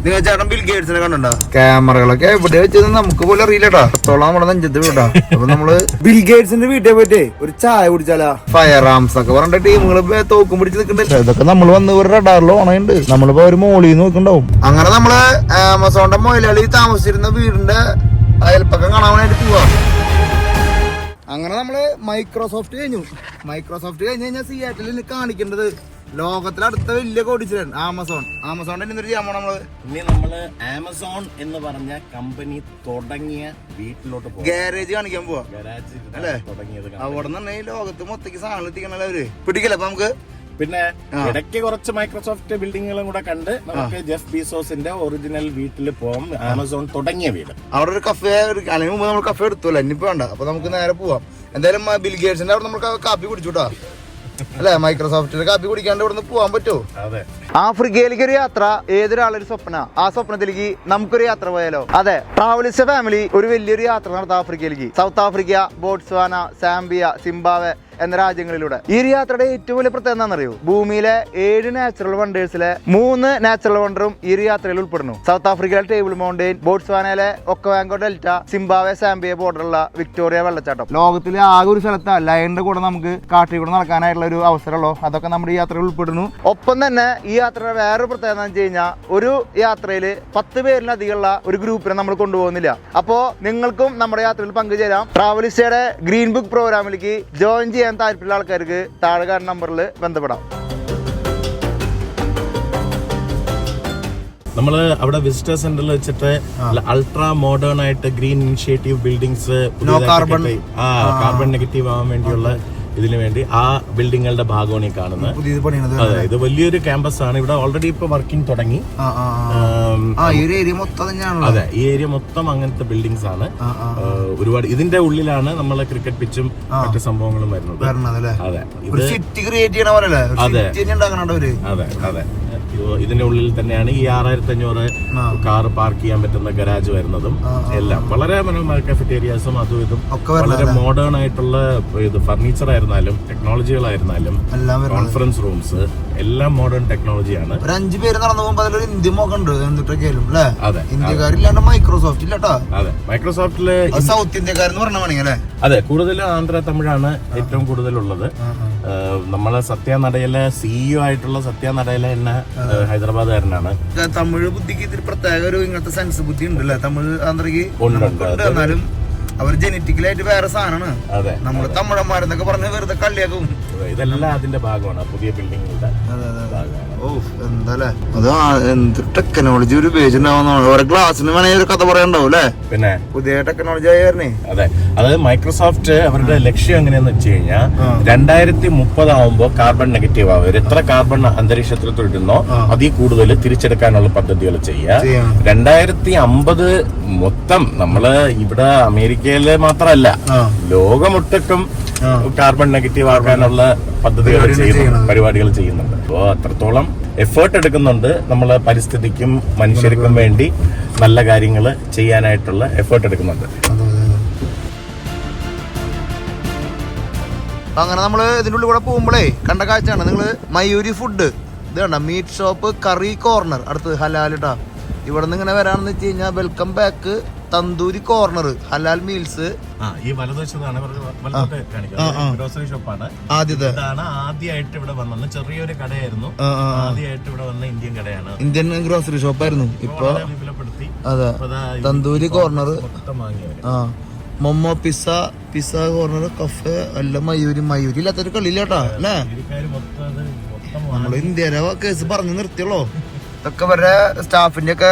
നിങ്ങൾ ചേട്ടൻ ബിൽ ഗേറ്റ്സിനെ കണ്ടോ? ക്യാമറകളൊക്കെ എവിടെ വെച്ചത് നമുക്ക് പോലും അറിയില്ലട്ടാ. അത്തോളം നമ്മുടെ നെഞ്ചത്ത് വീട്ടാ. അപ്പൊ നമ്മള് ബിൽ ഗേറ്റ്സിന്റെ വീട്ടിൽ പോയിട്ട് ഒരു ചായ കുടിച്ചാലാ. ഫയർ ആംസ് ഒക്കെ പറഞ്ഞ ടീമുകള് തോക്കും പിടിച്ച് നിൽക്കണ്ടേ. ഇതൊക്കെ നമ്മൾ വന്ന് ഒരു റഡാറിൽ ഓണയുണ്ട്. നമ്മളിപ്പോ ഒരു മോളിൽ നോക്കണ്ടാവും. അങ്ങനെ നമ്മള് ആമസോണിന്റെ മൊയിലാളി താമസിച്ചിരുന്ന വീടിന്റെ അയൽപ്പക്കം കാണാൻ വേണ്ടി പോവാ. അങ്ങനെ നമ്മള് മൈക്രോസോഫ്റ്റ് കഴിഞ്ഞു കഴിഞ്ഞാൽ സിയാറ്റിൽ കാണിക്കേണ്ടത് ലോകത്തിലെ അടുത്ത വലിയ കോടീശ്വരൻ ആമസോണിന്റെ ഇന്നൊരു ചെയ്യാമോ നമ്മള്. ഇനി നമ്മള് ആമസോൺ എന്ന് പറഞ്ഞ കമ്പനി തുടങ്ങിയ വീട്ടിലോട്ട് പോകും. ഗാരേജ് കാണിക്കാൻ പോവാ. ഗരാജ് അല്ലേ? തുടങ്ങിയത് അവിടെ നിന്ന് ഈ ലോകത്ത് മൊത്തക്ക് സാധനം എത്തിക്കണല്ലോ അവര്. പിടിക്കല്ലേ അപ്പൊ നമുക്ക്. പിന്നെ ഇടയ്ക്ക് കുറച്ച് മൈക്രോസോഫ്റ്റ് ബിൽഡിങ്ങുകളും കൂടെ കണ്ട് നമുക്ക് ജെഫ് ബീസോസിന്റെ ഒറിജിനൽ വീട്ടിൽ പോകാം. ആമസോൺ തുടങ്ങിയ വീട്. അവിടെ ഒരു കഫേ അല്ലെങ്കിൽ മുമ്പ് നമ്മൾ കഫേ എടുത്തോല്ലോ, ഇനിയിപ്പോ വേണ്ട. അപ്പൊ നമുക്ക് നേരെ പോവാം. എന്തായാലും ബിൽ ഗേറ്റ്സിന്റെ അവിടെ നമുക്ക് കാപ്പി കുടിച്ചുട്ടാ. അല്ലെ, മൈക്രോസോഫ്റ്റിന്റെ കാപ്പി കുടിക്കാണ്ട് ഇവിടെ നിന്ന് പോവാൻ പറ്റുമോ? അതെ. ആഫ്രിക്കയിലേക്ക് ഒരു യാത്ര ഏതൊരാളൊരു സ്വപ്ന. ആ സ്വപ്നത്തിലേക്ക് നമുക്കൊരു യാത്ര പോയാലോ? അതെ, ട്രാവലിസ്റ്റ് ഫാമിലി ഒരു വലിയൊരു യാത്ര നടത്താം ആഫ്രിക്കയിലേക്ക്. South Africa, Botswana, Zambia, Zimbabwe എന്ന രാജ്യങ്ങളിലൂടെ. ഈ ഒരു യാത്രയുടെ ഏറ്റവും വലിയ പ്രത്യേകത എന്താണെന്നറിയോ? ഭൂമിയിലെ 7 നാച്ചുറൽ വണ്ടേഴ്സിലെ 3 നാച്ചുറൽ വണ്ടറും ഈ ഒരു യാത്രയിൽ ഉൾപ്പെടുന്നു. സൗത്ത് ആഫ്രിക്കയിലെ ടേബിൾ മൗണ്ടെയിൻ, ബോട്സ്വാനയിലെ ഒക്കവാങ്കോ ഡെൽറ്റ, സിംബാബ്വെ സാംബിയ ബോർഡറുള്ള വിക്ടോറിയ വെള്ളച്ചാട്ടം. ലോകത്തിലെ ആകെ ഒരു സ്ഥലത്ത് ലയണിന്റെ കൂടെ നമുക്ക് കാട്ടിൽ കൂടെ നടക്കാനായിട്ടുള്ള ഒരു അവസരമുള്ളൂ. അതൊക്കെ നമ്മുടെ ഈ യാത്രയിൽ ഉൾപ്പെടുന്നു. ഒപ്പം തന്നെ ഈ യാത്രയുടെ വേറൊരു പ്രത്യേകത എന്ന് വെച്ച് കഴിഞ്ഞാൽ ഒരു യാത്രയിൽ 10 പേരിലധികമുള്ള ഒരു ഗ്രൂപ്പിനെ നമ്മൾ കൊണ്ടുപോകുന്നില്ല. അപ്പോ നിങ്ങൾക്കും നമ്മുടെ യാത്രയിൽ പങ്കുചേരാം. ട്രാവലിസ്റ്റയുടെ ഗ്രീൻ ബുക്ക് പ്രോഗ്രാമിലേക്ക് ജോയിൻ ചെയ്യാൻ താല്പര്യമുള്ള ആൾക്കാർക്ക് താഴെ കാണുന്ന നമ്പറിൽ ബന്ധപ്പെടാം. നമ്മള് അവിടെ വിസിറ്റർ സെന്ററിൽ വെച്ചിട്ട് അൾട്രാ മോഡേൺ ആയിട്ട് green initiative buildings, carbon negative ആവാൻ വേണ്ടിയുള്ള ഇതിനു വേണ്ടി ആ ബിൽഡിങ്ങുകളുടെ ഭാഗമാണ് ഈ കാണുന്നത്. അതെ, ഇത് വലിയൊരു ക്യാമ്പസ് ആണ്. ഇവിടെ ഓൾറെഡി ഇപ്പൊ വർക്കിംഗ് തുടങ്ങി. അതെ, ഈ ഏരിയ മൊത്തം അങ്ങനത്തെ ബിൽഡിങ്സ് ആണ്. ഒരുപാട് ഇതിന്റെ ഉള്ളിലാണ് നമ്മളെ ക്രിക്കറ്റ് പിച്ചും മറ്റു സംഭവങ്ങളും വരുന്നത്. അതെ, അതെ അതെ. ഇതിന്റെ ഉള്ളിൽ തന്നെയാണ് ഈ 6500 കാർ പാർക്ക് ചെയ്യാൻ പറ്റുന്ന ഗരാജ് വരുന്നതും എല്ലാം. വളരെ മനോഹരമായ കഫറ്റേരിയാസും അതും ഇതും വളരെ മോഡേൺ ആയിട്ടുള്ള ഇത് ഫർണിച്ചർ ആയിരുന്നാലും ടെക്നോളജികളായിരുന്നാലും കോൺഫറൻസ് റൂംസ് എല്ലാം മോഡേൺ ടെക്നോളജിയാണ്. 5 പേര് നടന്നു പോകുമ്പോൾ അതിലൊരു ഇന്ത്യ മുഖമുണ്ട്. അതെ, ഇന്ത്യക്കാരില്ലാണ്ട് മൈക്രോസോഫ്റ്റ് ഇല്ലട്ടോ. അതെ, മൈക്രോസോഫ്റ്റില് സൗത്ത് ഇന്ത്യക്കാരെന്ന് പറഞ്ഞ വേണമെങ്കിൽ അതെ, കൂടുതലും ആന്ധ്ര തമിഴാണ് ഏറ്റവും കൂടുതലുള്ളത്. നമ്മളെ സത്യാനടയിലെ സിഇഒ ആയിട്ടുള്ള സത്യാനടയിലെ തന്നെ ഹൈദരാബാദുകാരനാണ്. തമിഴ് ബുദ്ധിക്ക് ഇതിൽ പ്രത്യേക ഒരു ഇങ്ങനത്തെ സെൻസ് ബുദ്ധി ഉണ്ടല്ലേ തമിഴ് ആന്ധ്രക്ക്. എന്നാലും അവർ ജനറ്റിക്കലായിട്ട് വേറെ സാധനമാണ്. അതെ, നമ്മള് തമിഴന്മാരെന്നൊക്കെ പറഞ്ഞ് വെറുതെ കളിയാക്കും. ഇതെല്ലാം അതിന്റെ ഭാഗമാണ്, പുതിയ ബിൽഡിങ്ങുകളുടെ ഭാഗമാണ്. എന്താ എന്ത് ടെക്നോളജി ഒരു ഉപയോഗിച്ചിട്ടുണ്ടാവുന്ന ഓരോ ഗ്ലാസിന് വേണമെങ്കിൽ ഒരു കഥ പറയാണ്ടാവും അല്ലെ. പിന്നെ പുതിയ ടെക്നോളജി ആയിരുന്നേ. അതെ, അതായത് മൈക്രോസോഫ്റ്റ് അവരുടെ ലക്ഷ്യം എങ്ങനെയാന്ന് വെച്ച് കഴിഞ്ഞാൽ 2030 ആവുമ്പോ കാർബൺ നെഗറ്റീവ് ആവും. എത്ര കാർബൺ അന്തരീക്ഷത്തിൽ തുടരുന്നോ അതിൽ കൂടുതൽ തിരിച്ചെടുക്കാനുള്ള പദ്ധതികൾ ചെയ്യുക. 2050 മൊത്തം നമ്മള് ഇവിടെ അമേരിക്കയില് മാത്രമല്ല ലോകമൊട്ടുക്കും കാർബൺ നെഗറ്റീവ് ആക്കാനുള്ള പദ്ധതികൾ ചെയ്യുന്നു, പരിപാടികൾ ചെയ്യുന്നുണ്ട്. അപ്പോൾ അത്രത്തോളം എഫേർട്ട് എടുക്കുന്നുണ്ട്. നമ്മള് പരിസ്ഥിതിക്കും മനുഷ്യർക്കും വേണ്ടി നല്ല കാര്യങ്ങൾ ചെയ്യാനായിട്ടുള്ള എഫേർട്ട് എടുക്കുന്നുണ്ട്. അങ്ങനെ നമ്മള് ഇതിന്റെ ഉള്ളിൽ കൂടെ പോകുമ്പോഴേ കണ്ട കാഴ്ചയാണ് നിങ്ങള് മയൂരി ഫുഡ്. ഇത് കണ്ട മീറ്റ് ഷോപ്പ്, കറി കോർണർ, അടുത്ത് ഹലാൽ ട്ടാ. ഇവിടെ നിന്ന് ഇങ്ങനെ വരാണെന്ന് വെച്ച് കഴിഞ്ഞാൽ വെൽക്കം ബാക്ക് തന്തൂരി കോർണർ, ഹലാൽ മീൽസ്. ഈ വലതുവശത്താണ് ഗ്രോസറി ഷോപ്പാണ്. ആദ്യമായിട്ട് ഇവിടെ വന്നത് ചെറിയൊരു കടയായിരുന്നു. ആദ്യമായിട്ട് ഇവിടെ വന്ന ഇന്ത്യൻ കടയാണ്, ഇന്ത്യൻ ഗ്രോസറി ഷോപ്പായിരുന്നു. ഇപ്പൊ അതെ, tandoori corner, momo pizza corner, cafe എല്ലാം മയൂരി ഇല്ലാത്തൊരു കളിയില്ലാട്ടാ അല്ലേ. നമ്മള് ഇന്ത്യയിലെ കേസ് പറഞ്ഞു നിർത്തിയുള്ളൂ. ഇതൊക്കെ വരെ സ്റ്റാഫിന്റെ ഒക്കെ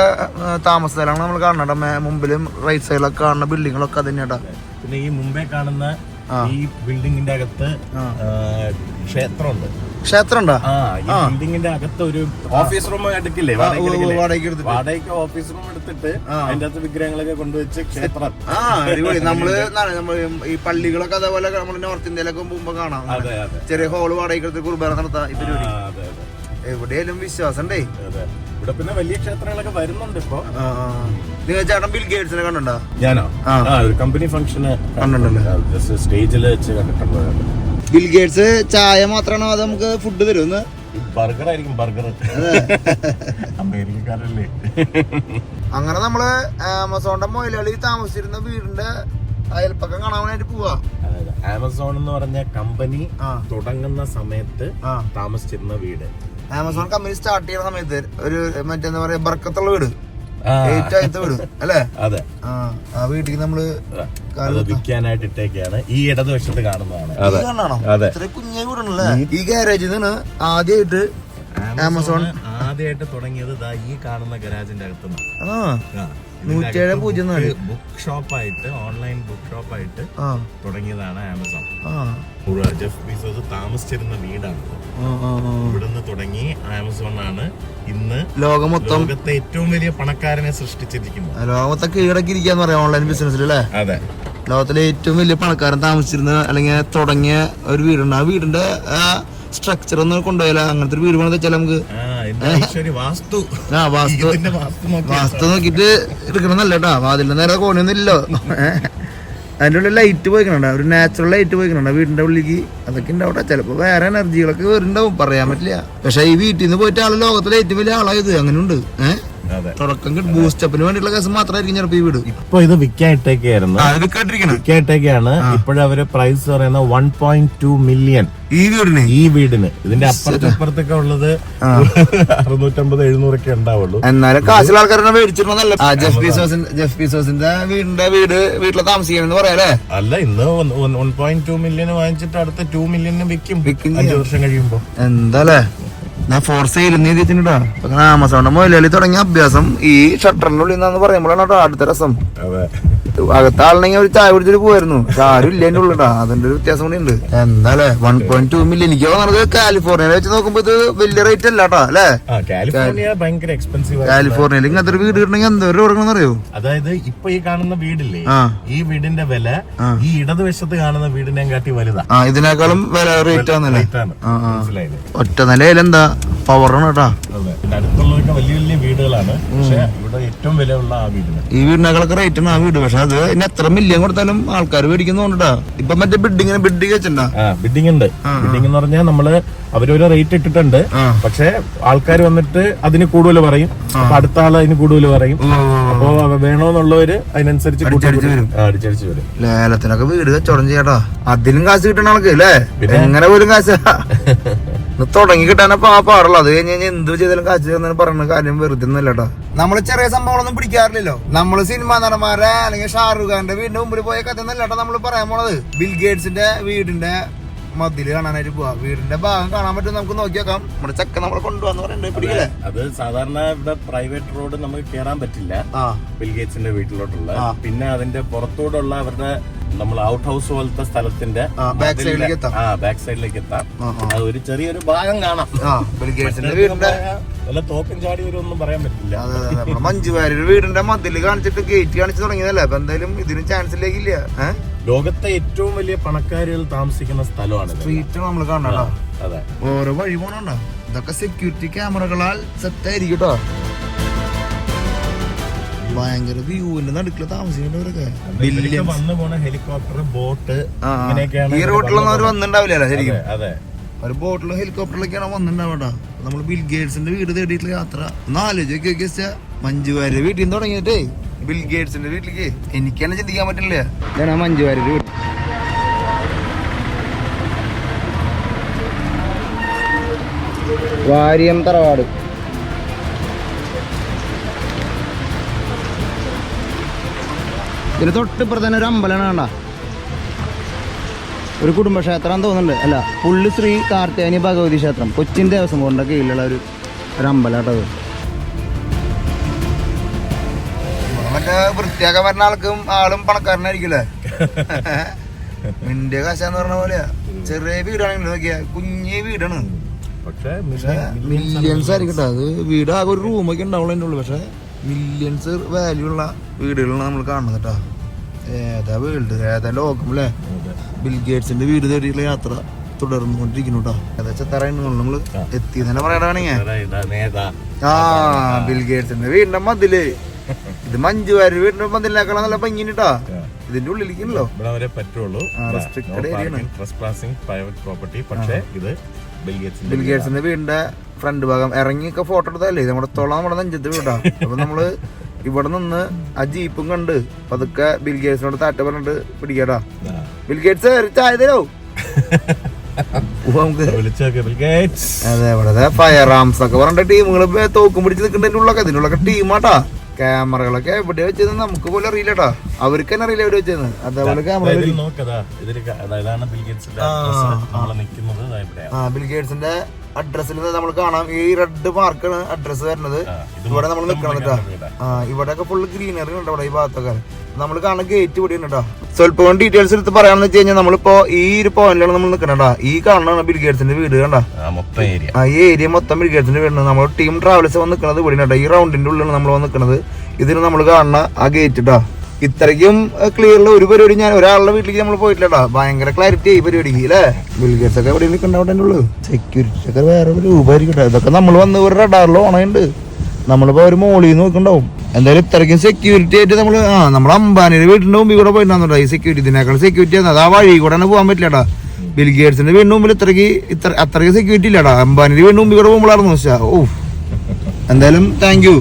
താമസ സ്ഥലമാണ് നമ്മൾ കാണണ്ട. മുമ്പിലും റൈറ്റ് സൈഡിലൊക്കെ കാണുന്ന ബിൽഡിങ്ങുകളൊക്കെ അത് തന്നെയാ. പിന്നെ ഈ മുമ്പേ കാണുന്ന ഈ ബിൽഡിങ്ങിന്റെ അകത്ത് ക്ഷേത്രമുണ്ട്. ഈ ബിൽഡിങ്ങിന്റെ അകത്ത് ഒരു ഓഫീസ് റൂം എടുക്കില്ലേ, വാടകയ്ക്ക് ഓഫീസ് റൂം എടുത്തിട്ട് അതിന്റെ അകത്ത് വിഗ്രഹങ്ങളൊക്കെ കൊണ്ടുവച്ച് ക്ഷേത്രം. നമ്മള് ഈ പള്ളികളൊക്കെ അതേപോലെ നമ്മള് നോർത്ത് ഇന്ത്യയിലൊക്കെ പോകുമ്പോ കാണാം. ചെറിയ ഹോള് വാടകയ്ക്ക് കുർബാന നടത്താം. എവിടെയാലും വിശ്വാസം ഉണ്ടേ. ഇവിടെ പിന്നെ വലിയ ക്ഷേത്രങ്ങളൊക്കെ വരുന്നുണ്ട് ഇപ്പൊ. നിങ്ങൾ ചേട്ടൻ ബിൽ ഗേറ്റ്സിനെ കണ്ടോ? ഞാനോ? ഒരു കമ്പനി ഫംഗ്ഷന് സ്റ്റേജിൽ വെച്ച് കണ്ടിട്ടുണ്ട്. ബിൽ ഗേറ്റ്സ് ചായ മാത്രമാണോ അത് നമുക്ക് ഫുഡ് തരുമെന്ന്? ബർഗർ ആയിരിക്കും, ബർഗർ. അമേരിക്കക്കാരല്ലേ. അങ്ങനെ നമ്മള് ആമസോണിന്റെ മൊയിലാളി താമസിച്ചിരുന്ന വീടിന്റെ അയൽപ്പക്കം കാണാൻ വേണ്ടി പോവാ. അതായത് ആമസോൺ എന്ന് പറഞ്ഞ കമ്പനി തുടങ്ങുന്ന സമയത്ത് താമസിച്ചിരുന്ന വീട്. ആമസോൺ കമ്പനി സ്റ്റാർട്ട് ചെയ്യുന്ന സമയത്ത് ഒരു മറ്റെന്താ പറയാ ബർക്കത്തുള്ള വീട്, വീട് അല്ലേ? അതെ. ആ വീട്ടിൽ നമ്മള് വിൽക്കാനായിട്ട് ഇട്ടേക്കാണ്. ഈ ഇടതുവശത്ത് കാണുന്നതാണ്. ഇത്ര കുഞ്ഞ വീടാണല്ലേ. ഈ ഗാരേജിൽ നിന്ന് ആദ്യമായിട്ട് ആമസോൺ ആദ്യമായിട്ട് തുടങ്ങിയത് ഈ കാണുന്ന ഗരാജിന്റെ അകത്തുനിന്ന്. 10704 ബുക്ക് ഷോപ്പായിട്ട്, ഓൺലൈൻ ബുക്ക് ഷോപ്പായിട്ട് തുടങ്ങിയതാണ് ആമസോൺ. ജെഫ് ബീസോസ് താമസിച്ചിരുന്ന വീടാണ്. ഇവിടുന്ന് തുടങ്ങി ആമസോൺ ആണ് ഇന്ന് ലോകത്തെ ഏറ്റവും വലിയ പണക്കാരനെ സൃഷ്ടിച്ചിരിക്കുന്നത്. ലോകത്തെ കീഴടക്കിയിരിക്കാന്ന് പറയാം ഓൺലൈൻ ബിസിനസ്സിൽ അല്ലേ? അതെ. ലോകത്തിലെ ഏറ്റവും വലിയ പണക്കാരൻ താമസിച്ചിരുന്ന അല്ലെങ്കിൽ തുടങ്ങിയ ഒരു വീടുണ്ട്. ആ വീടിന്റെ സ്ട്രക്ചർ ഒന്ന് കൊണ്ടുപോയാലോ? അങ്ങനത്തെ ഒരു വീട് വേണമെന്ന് വെച്ചാൽ നമുക്ക് വാസ്തു നോക്കിട്ട് എടുക്കണമെന്നല്ല കേട്ടോ. വാതിലിന്റെ നേരെ കോണിയൊന്നും ഇല്ലല്ലോ. അതിന്റെ ഉള്ളിൽ ലൈറ്റ് പോയിക്കണുണ്ടോ? ഒരു നാച്ചുറൽ ലൈറ്റ് പോയിക്കണുണ്ടോ വീടിന്റെ ഉള്ളിലേക്ക്? അതൊക്കെ ഉണ്ടാവട്ടെ. ചിലപ്പോ വേറെ എനർജികളൊക്കെ വരുന്നുണ്ടാവും, പറയാൻ പറ്റില്ല. പക്ഷെ ഈ വീട്ടിൽ നിന്ന് പോയിട്ട് ആള് ലോകത്തിലെ ഏറ്റവും വലിയ ആളായത് അങ്ങനെ ഉണ്ട്. തുടക്കം ബൂസ്റ്റപ്പിന് വേണ്ടിയുള്ള കേസ് മാത്രമായിരിക്കും ചിലപ്പോ ഈ വീട്. ഇപ്പൊ ഇത് വിൽക്കായിട്ടേക്കായിരുന്നു, വിൽക്കായിട്ടേക്കാണ്. ഇപ്പോഴവര് പ്രൈസ് പറയുന്നത് 1.2 മില്യൺ ഈ വീടിന്. ഇതിന്റെ അപ്പുറത്തൊക്കെ ഉള്ളത് 650-700 ഉണ്ടാവുള്ളൂ. എന്നാലും കാശുള്ള ആൾക്കാരെ മേടിച്ചിട്ടുണ്ടല്ല. ജെഫ് ബീസോസിന്റെ വീട്ടിൽ താമസിക്കണമെന്ന് പറയാല്ലേ? അല്ല, ഇന്ന് 1.2 മില്യൺ വാങ്ങിച്ചിട്ട് അടുത്ത 2 മില്യണിന് വിൽക്കും 5 വർഷം കഴിയുമ്പോ. എന്താല്ലേ ഞാൻ ഫോർസ് ചെയ്തിട്ടുണ്ടാ. ആമസോണിന്റെ മൊയിലാളി തുടങ്ങിയ അഭ്യാസം ഈ ഷട്ടറിനുള്ളിൽ നിന്നാന്ന് പറയുമ്പോഴാണ് കേട്ടോ അടുത്ത രസം. അകത്ത ആളുണ്ടെങ്കിൽ ഒരു ചായ കുടിച്ചിട്ട് പോയിരുന്നു. ആരും ഇല്ല എന്റെ ഉള്ളിട്ടാ. അതിന്റെ ഒരു വ്യത്യാസം കൂടി ഉണ്ട്. എന്താല്ലേ 1.2 മില്യൺ. എനിക്ക് തോന്നുന്നത് കാലിഫോർണിയയിൽ വെച്ച് നോക്കുമ്പോ ഇത് വലിയ റേറ്റ് അല്ല കേട്ടോ അല്ലേ? കാലിഫോർണിയയിൽ ഇങ്ങനത്തെ ഒരു വീട് കിട്ടണമെങ്കിൽ എന്തോരം കൊടുക്കണം അറിയോ? അതായത് ഇപ്പൊ ഈ കാണുന്ന വീടില്ലേ, ഈ വീടിന്റെ വില ഈ ഇടതുവശത്ത് കാണുന്ന വീടിനെ കാട്ടി വലുതാ. ഇതിനേക്കാളും വില റേറ്റ് ആണല്ലേ? ഒറ്റ നിലയിൽ എന്താ പവറാണ് കേട്ടോ. അടുത്തുള്ളതൊക്കെ വലിയ വലിയ വീടുകളാണ്. പക്ഷെ ഇവിടെ ഏറ്റവും വിലയുള്ള ആ വീടിന്, ഈ വീടിനേക്കാളൊക്കെ റേറ്റ് ആണ് ആ വീട്. പക്ഷെ അത് ഇനി എത്ര മില്യൺ കൊടുത്താലും ആൾക്കാർ മേടിക്കുന്നുണ്ടാ. ഇപ്പൊ മറ്റേ ബിൽഡിംഗ് വെച്ചിട്ടുണ്ടാ. ബിൽഡിംഗ് ഉണ്ട്. ബിൽഡിംഗ് എന്ന് പറഞ്ഞാൽ നമ്മള് അവരൊരു റേറ്റ് ഇട്ടിട്ടുണ്ട്. പക്ഷെ ആൾക്കാർ വന്നിട്ട് അതിന് കൂടുതൽ പറയും, അപ്പൊ അടുത്ത ആള് അതിന് കൂടുതൽ പറയും. അപ്പൊ വേണോന്നുള്ളവര് അതിനനുസരിച്ച് അടിച്ചടിച്ച് വരും. ലേലത്തിനൊക്കെ വീട് കച്ചവടം ചെയ്യാട്ടോ. അതിലും കാശ് കിട്ടണ ആൾക്ക് അല്ലേ? എങ്ങനെ പോലും കാശ് തുടങ്ങി കിട്ടാനപ്പോ ആ പാടുള്ളൂ. അത് കഴിഞ്ഞ് എന്ത് ചെയ്താലും കാശ് പറയുന്ന കാര്യം വെറുതെ ഒന്നല്ലോ. നമ്മള് ചെറിയ സംഭവങ്ങളൊന്നും പിടിക്കാറില്ലല്ലോ. നമ്മള് സിനിമാ നടന്മാരെ അല്ലെങ്കിൽ ഷാറുഖ് ഖാന്റെ വീടിന്റെ മുമ്പിൽ പോയ കഥ എന്നല്ലാട്ടോ നമ്മള് പറയാൻ പോണത്. ബിൽ ഗേറ്റ്സിന്റെ വീടിന്റെ മതില് കാണാനായിട്ട് പോവാ. വീടിന്റെ ഭാഗം കാണാൻ പറ്റും, നമുക്ക് നോക്കി നോക്കാം. നമ്മുടെ ചക്ക നമ്മളെ കൊണ്ടുപോകാന്ന് പറയണ്ടേ, പിടിക്കില്ലേ? അത് സാധാരണ ഇവിടെ പ്രൈവറ്റ് റോഡ് നമുക്ക് കയറാൻ പറ്റില്ല ബിൽ ഗേറ്റ്സിന്റെ വീട്ടിലോട്ടുള്ള. പിന്നെ അതിന്റെ പുറത്തോടുള്ള അവരുടെ നമ്മൾ ഔട്ട് ഹൗസ് പോലത്തെ സ്ഥലത്തിന്റെ ബാക്ക് സൈഡിലേക്ക് എത്താം. അത് ഒരു ചെറിയൊരു ഭാഗം കാണാം. ബിൽ ഗേറ്റ്സിന്റെ വീടിന്റെ വല്ല തോക്കും ചാടി വരുമൊന്നും പറയാൻ പറ്റില്ല. മഞ്ജു വാര്യർ വീടിന്റെ മതില് കാണിച്ചിട്ട് ഗേറ്റ് കാണിച്ച് തുടങ്ങിയതല്ലേ? അപ്പൊ എന്തായാലും ഇതിന് ചാൻസ് ഇല്ലേക്കില്ല. ലോകത്തെ ഏറ്റവും വലിയ പണക്കാരികൾ താമസിക്കുന്ന സ്ഥലമാണ്. സ്ട്രീറ്റ് നമ്മൾ കാണാ. അതെ, ഓരോ വഴി പോണോ. ഇതൊക്കെ സെക്യൂരിറ്റി ക്യാമറകളാൽ സെറ്റ് ആയിരിക്കും കേട്ടോ. ഭയങ്കര വ്യൂവിന്റെ നടുക്കില് താമസിക്കുന്നവരൊക്കെ വന്നു പോണ ഹെലികോപ്റ്റർ, ബോട്ട്, ഈ റൂട്ടിലൊന്നും അവർ വന്നിട്ടുണ്ടാവില്ല ശരിക്കും. അതെ, ഒരു ബോട്ടിലും ഹെലികോപ്റ്ററിലൊക്കെയാണ് വന്നിട്ടുണ്ടാവട്ടോ. നമ്മൾ ബിൽ ഗേറ്റ്സിന്റെ വീട് തേടിയിട്ടുള്ള യാത്ര ഒന്ന് ആലോചിച്ച്. മഞ്ജു വാര്യർ വീട്ടിൽ നിന്ന് തുടങ്ങിയിട്ടേ ബിൽ ഗേറ്റ്സിന്റെ വീട്ടിലേക്ക് എനിക്ക് തന്നെ ചിന്തിക്കാൻ പറ്റില്ല. ഞാൻ മഞ്ജു വാര്യർ വീട് വാര്യം തറവാട്. ഇതിന് തൊട്ടിപ്പുറത്ത് തന്നെ ഒരു അമ്പലമാണ് കണ്ട. ഒരു കുടുംബക്ഷേത്രം തോന്നുന്നുണ്ട്. അല്ല, പുള്ളി ശ്രീ കാർത്തിയാനി ഭഗവതി ക്ഷേത്രം, കൊച്ചിൻ ദേവസ്വം ബോർഡിന്റെ കീഴിലുള്ള ഒരു അമ്പലമാട്ടത്. മറ്റേ വൃത്തിയാക്കാൻ വരുന്ന ആളും പണക്കാരനായിരിക്കില്ലേ? മിന്റെ കാശാന്ന് പറഞ്ഞ പോലെയാ. ചെറിയ വീടാണെങ്കിൽ നോക്കിയാ കുഞ്ഞേ വീടാണ്. പക്ഷെ മില്യൺസ് ആയിരിക്കട്ടെ. അത് വീട് ആകെ ഒരു റൂമൊക്കെ ഉണ്ടാവുള്ളൂ അതിൻ്റെ ഉള്ളു. പക്ഷെ മില്യൺസ് വാല്യൂ ഉള്ള വീടുകളാണ് നമ്മൾ കാണുന്നത് കേട്ടോ. ഏതാ വേൾഡ്, ഏതാ ലോകം അല്ലേ? ബിൽ ഗേറ്റ്സിന്റെ വീട് തേടിയിട്ടുള്ള യാത്ര തുടർന്നുകൊണ്ടിരിക്കുന്നു കേട്ടോ. ഏകദേശം നമ്മള് എത്തി തന്നെ പറയണേ. ബിൽ ഗേറ്റ്സിന്റെ വീടിന്റെ മതില്. ഇത് മഞ്ജു വാര്യർ വീടിന്റെ മതിലിനേക്കാളും നല്ല ഭംഗിട്ടാ. ഇതിന്റെ ഉള്ളിലേക്കുണ്ടല്ലോ പറ്റുള്ളൂ. പക്ഷേ ഇത് ബിൽഗേറ്റ്സിന്റെ വീടിന്റെ ഫ്രണ്ട് ഭാഗം ഇറങ്ങിയൊക്കെ ഫോട്ടോ എടുത്തല്ലേ നമ്മുടെ നമ്മുടെ നെഞ്ചത്ത് വീടാ. അപ്പൊ നമ്മള് ഇവിടെ നിന്ന് ആ ജീപ്പും കണ്ട് പതുക്കെ ബിൽഗേറ്റ്സിനോട് താറ്റ പറഞ്ഞിട്ട് പിടിക്കാടാ. ബിൽഗേറ്റ്സ് ചായ തരോ? അതെ, ഇവിടെ ഫയർ ആംസ് ഒക്കെ പറഞ്ഞ ടീമുകൾ തോക്കും പിടിച്ച് നിൽക്കുന്നതിന്റെ ഉള്ളൊക്കെ ഇതിനുള്ളൊക്കെ ടീമാട്ടാ. ക്യാമറകളൊക്കെ എവിടെ വെച്ചത് നമുക്ക് പോലും അറിയില്ലട്ടാ, അവർക്ക് തന്നെ അറിയില്ല എവിടെ വെച്ചത്. അതേപോലെ ക്യാമറ ബിൽഗേറ്റ്സിന്റെ അഡ്രസ്സിൽ നമ്മൾ കാണാം. ഈ റെഡ് മാർക്കാണ് അഡ്രസ്സ് വരുന്നത്. ഇവിടെ നമ്മൾ നിൽക്കണം കേട്ടോ. ഇവിടെയൊക്കെ ഫുള്ള് ഗ്രീനറി ഉണ്ട് ഇവിടെ ഈ ഭാഗത്തൊക്കെ. നമ്മൾ കാണുന്ന ഗേറ്റ് ഇവിടെ ഉണ്ട് കേട്ടോ. സ്വല്പം ഡീറ്റെയിൽസ് എടുത്ത് പറയാന്ന് വെച്ച് കഴിഞ്ഞാൽ നമ്മളിപ്പോ ഈ ഒരു പോയിന്റിലാണ് നമ്മൾ നിൽക്കണേട്ടാ. ഈ കാണുന്ന ബിൽഗേറ്റ്സിന്റെ വീട് കണ്ടാ. ഈ ഏരിയ മൊത്തം ബിൽഗേറ്റ്സിന്റെ വീട്. നമ്മൾ ടീം ട്രാവൽസ് വന്ന് നിൽക്കുന്നത് ഇവിടെ കേട്ടോ. ഈ റൗണ്ടിന്റെ ഉള്ളിലാണ് നമ്മൾ വന്ന് നിൽക്കുന്നത്. ഇതിന് നമ്മൾ കാണുന്ന ആ ഗേറ്റ് കേട്ടോ. ഇത്രയ്ക്കും ക്ലിയറിൽ ഒരു പരിപാടി ഞാൻ ഒരാളുടെ വീട്ടിലേക്ക് നമ്മൾ പോയിട്ടില്ലട്ടാ. ഭയങ്കര ക്ലാരിറ്റി ആയി പരിപാടിക്ക് അല്ലേ. ബിൽഗേറ്റ്സ് ഒക്കെ എവിടെ നിൽക്കണ്ട ഉള്ളു. സെക്യൂരിറ്റി ഒക്കെ വേറെ ഒരു രൂപമായിരിക്കട്ടെ. ഇതൊക്കെ നമ്മൾ വന്ന് ഒരു റഡാറിൽ ഓണയുണ്ട്. നമ്മളിപ്പോ ഒരു മോളിൽ നിന്ന് നോക്കണ്ടാവും. എന്തായാലും ഇത്രയ്ക്കും സെക്യൂരിറ്റി ആയിട്ട് നമ്മൾ അംബാനിയുടെ വീടിന്റെ മുമ്പിൽ കൂടെ പോയിട്ടുണ്ടോ. ഈ സെക്യൂരിറ്റിനേക്കാൾ സെക്യൂരിറ്റി ആണ്. അത് ആ വഴി കൂടെ തന്നെ പോകാൻ പറ്റില്ലട്ടാ. ബിൽഗേറ്റ്സിന്റെ വീടിന്റെ മുമ്പിൽ അത്രയ്ക്ക് സെക്യൂരിറ്റി ഇല്ലടാ. അംബാനിയുടെ വീടിന്റെ മുമ്പിൽ കൂടെ പോകുമ്പോഴായിരുന്നു വെച്ചാ. ഓ, എന്തായാലും താങ്ക് യു.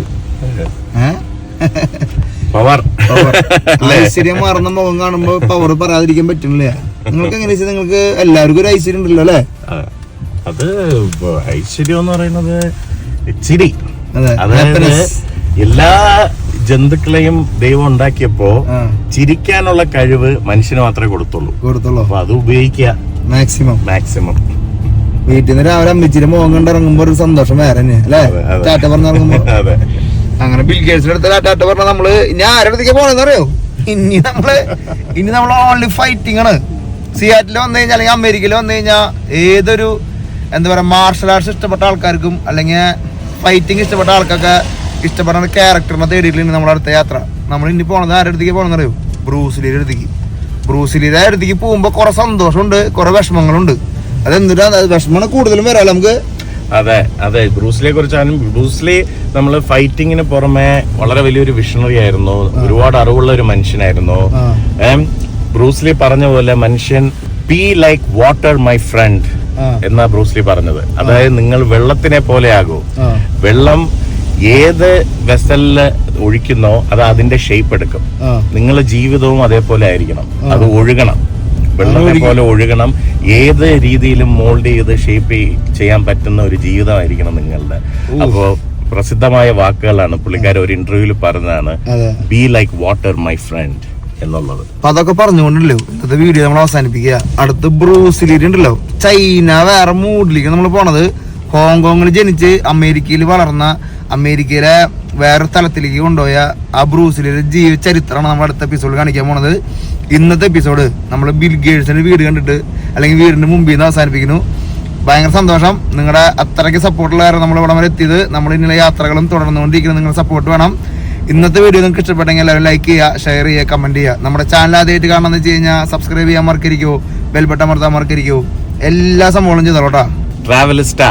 ഐശ്വര്യം മാറുന്ന മുഖം കാണുമ്പോ പവർ പറയാതിരിക്കാൻ പറ്റുന്നില്ല. നിങ്ങൾക്ക് എങ്ങനെ വെച്ചാൽ നിങ്ങൾക്ക് എല്ലാവർക്കും ഒരു ഐശ്വര്യം ഉണ്ടല്ലോ അല്ലെ. അത് ഐശ്വര്യം എന്ന് പറയുന്നത് ചിരി. അതായത് എല്ലാ ജന്തുക്കളെയും ദൈവം ഉണ്ടാക്കിയപ്പോ ചിരിക്കാനുള്ള കഴിവ് മനുഷ്യന് മാത്രമേ കൊടുത്തുള്ളൂ. അപ്പൊ അത് ഉപയോഗിക്കുക മാക്സിമം. വീട്ടിൽ നിന്ന് രാവിലെ അമ്മച്ചിന്റെ മുഖം കണ്ടിറങ്ങുമ്പോ ഒരു സന്തോഷം വേറെ തന്നെ അല്ലെ. ടാറ്റ പറഞ്ഞിറങ്ങുമ്പോ അങ്ങനെ ബിൽഗേറ്റ്സിന്റെ അടുത്ത് ടാറ്റ പറഞ്ഞ നമ്മള് ഞാൻ ആരുടെ അടുത്തേക്ക് പോണെന്ന് അറിയോ. ഇനി നമ്മള് ഓൺലി ഫൈറ്റിംഗ് ആണ്. സിയാറ്റിൽ വന്നു കഴിഞ്ഞാൽ അല്ലെങ്കിൽ അമേരിക്കയിൽ വന്നു കഴിഞ്ഞാൽ ഏതൊരു എന്താ പറയാ മാർഷൽ ആർട്സ് ഇഷ്ടപ്പെട്ട ആൾക്കാർക്കും അല്ലെങ്കിൽ ഫൈറ്റിംഗ് ഇഷ്ടപ്പെട്ട ആൾക്കൊക്കെ ഇഷ്ടപ്പെടുന്ന ക്യാരക്ടറിനെ തേടിയിട്ടുണ്ട് നമ്മുടെ അടുത്ത യാത്ര. നമ്മൾ ഇനി പോണത് ആരുടെ അടുത്തേക്ക് പോകണമെന്ന് അറിയോ? ബ്രൂസ്ലിയുടെ അടുത്തേക്ക്. ബ്രൂസ്ലിയുടെ അടുത്തേക്ക് പോകുമ്പോ കുറെ സന്തോഷമുണ്ട്, കുറെ വിഷമങ്ങളുണ്ട്. അതെന്തിനാ വിഷമമാണ് കൂടുതലും വരാമല്ലോ നമുക്ക്. അതെ ബ്രൂസ്ലിയെ കുറിച്ചാണ്. ബ്രൂസ്ലി നമ്മൾ ഫൈറ്റിങ്ങിന് പുറമെ വളരെ വലിയൊരു വിഷണറി ആയിരുന്നു. ഒരുപാട് അറിവുള്ള ഒരു മനുഷ്യനായിരുന്നു. ബ്രൂസ്ലി പറഞ്ഞ പോലെ മനുഷ്യൻ be like water my friend എന്നാ ബ്രൂസ്ലി പറഞ്ഞത്. അതായത് നിങ്ങൾ വെള്ളത്തിനെ പോലെ ആകൂ. വെള്ളം ഏത് വെസലില് ഒഴിക്കുന്നോ അത് അതിന്റെ ഷേപ്പ് എടുക്കും. നിങ്ങളുടെ ജീവിതവും അതേപോലെ ആയിരിക്കണം. അത് ഒഴുകണം, വെള്ളത്തെ പോലെ ഒഴുകണം. ഏത് രീതിയിലും മോൾഡ് ചെയ്ത് ഷേപ്പ് ചെയ്യാൻ പറ്റുന്ന ഒരു ജീവിതമായിരിക്കണം നിങ്ങളുടെ. അപ്പോ പ്രസിദ്ധമായ വാക്കുകളാണ് പുള്ളിക്കാരൻ ഒരു ഇന്റർവ്യൂവിൽ പറഞ്ഞതാണ്, be like water my friend എന്നുള്ളത്. അപ്പൊ അതൊക്കെ പറഞ്ഞുകൊണ്ടല്ലോ ഇന്നത്തെ വീഡിയോ നമ്മൾ അവസാനിപ്പിക്കുക. അടുത്ത് ബ്രൂസ്ലി ഉണ്ടല്ലോ. ചൈന വേറെ മൂഡിലേക്ക് നമ്മൾ പോണത്. ഹോങ്കോങ്ങിൽ ജനിച്ച് അമേരിക്കയിൽ വളർന്ന, അമേരിക്കയിലെ വേറെ തലത്തിലേക്ക് കൊണ്ടുപോയ ആ ബ്രൂസ്ലിയുടെ ചരിത്രമാണ് നമ്മൾ അടുത്ത എപ്പിസോഡിൽ കാണിക്കാൻ പോണത്. ഇന്നത്തെ എപ്പിസോഡ് നമ്മൾ ബിൽഗേറ്റ്സിന്റെ വീട് കണ്ടിട്ട് അല്ലെങ്കിൽ വീടിന്റെ മുമ്പിൽ നിന്ന് അവസാനിപ്പിക്കുന്നു. ഭയങ്കര സന്തോഷം. നിങ്ങളുടെ അത്രയ്ക്ക് സപ്പോർട്ടുള്ളവരെ നമ്മൾ ഇവിടെ വരെ എത്തിയത്. നമ്മൾ ഇന്നലെ യാത്രകളും തുടർന്നുകൊണ്ടിരിക്കുന്നത്. നിങ്ങളുടെ സപ്പോർട്ട് വേണം. ഇന്നത്തെ വീഡിയോ നിങ്ങൾക്ക് ഇഷ്ടപ്പെട്ടെങ്കിൽ എല്ലാവരും ലൈക്ക് ചെയ്യുക, ഷെയർ ചെയ്യുക, കമന്റ് ചെയ്യുക. നമ്മുടെ ചാനൽ ആദ്യമായിട്ട് കാണണമെന്ന് വെച്ച് കഴിഞ്ഞാൽ സബ്സ്ക്രൈബ് ചെയ്യാൻ മറക്കരിക്കോ, ബെൽ ബട്ടൺ അമർത്താൻ മറക്കരിക്കോ. എല്ലാ സംഭവങ്ങളും ചെയ്തോട്ടാ. ട്രാവലിസ്റ്റാ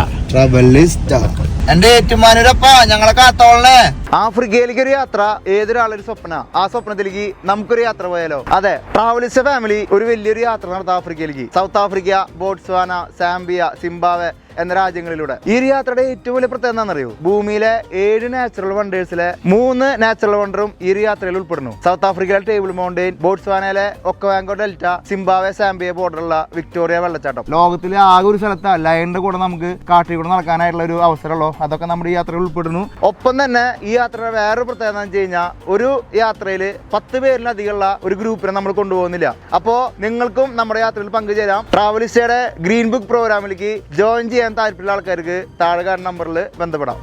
എന്റെ ഏറ്റുമാനൂരപ്പ ഞങ്ങളെ കാത്തോളേ. ആഫ്രിക്കയിലേക്ക് ഒരു യാത്ര ഏതൊരാളൊരു സ്വപ്ന. ആ സ്വപ്നത്തിലേക്ക് നമുക്കൊരു യാത്ര പോയാലോ? അതെ, ട്രാവലിസ്റ്റ് ഫാമിലി ഒരു വലിയൊരു യാത്ര നടത്താം ആഫ്രിക്കയിലേക്ക്. South Africa, Botswana, Zambia, Zimbabwe എന്ന രാജ്യങ്ങളിലൂടെ. ഈ ഒരു യാത്രയുടെ ഏറ്റവും വലിയ പ്രത്യേകത എന്താണെന്നറിയോ? ഭൂമിയിലെ 7 നാച്ചുറൽ വണ്ടേഴ്സിലെ 3 നാച്ചുറൽ വണ്ടറും ഈ ഒരു യാത്രയിൽ ഉൾപ്പെടുന്നു. സൗത്ത് ആഫ്രിക്കയിലെ ടേബിൾ മൗണ്ടെയിൻ, ബോട്സ്വാനയിലെ ഒക്കവാങ്കോ ഡെൽറ്റ, സിംബാവെ സാംബിയ ബോർഡറുള്ള വിക്ടോറിയ വെള്ളച്ചാട്ടം. ലോകത്തിലെ ആകെ ഒരു സ്ഥലത്ത് ലയണിന്റെ കൂടെ നമുക്ക് കാട്ടിൽ കൂടെ നടക്കാനായിട്ടുള്ള ഒരു അവസരമുള്ളൂ. അതൊക്കെ നമ്മുടെ ഈ യാത്രയിൽ ഉൾപ്പെടുന്നു. ഒപ്പം തന്നെ ഈ യാത്രയുടെ വേറൊരു പ്രത്യേകത എന്ന് വെച്ച് കഴിഞ്ഞാൽ ഒരു യാത്രയിൽ 10 പേരിലധികമുള്ള ഒരു ഗ്രൂപ്പിനെ നമ്മൾ കൊണ്ടുപോകുന്നില്ല. അപ്പോ നിങ്ങൾക്കും നമ്മുടെ യാത്രയിൽ പങ്കുചേരാം. ട്രാവലിസ്റ്റയുടെ ഗ്രീൻ ബുക്ക് പ്രോഗ്രാമിലേക്ക് ജോയിൻ ചെയ്യാൻ താല്പര്യമുള്ള ആൾക്കാർക്ക് താഴെ കാണുന്ന നമ്പറിൽ ബന്ധപ്പെടാം.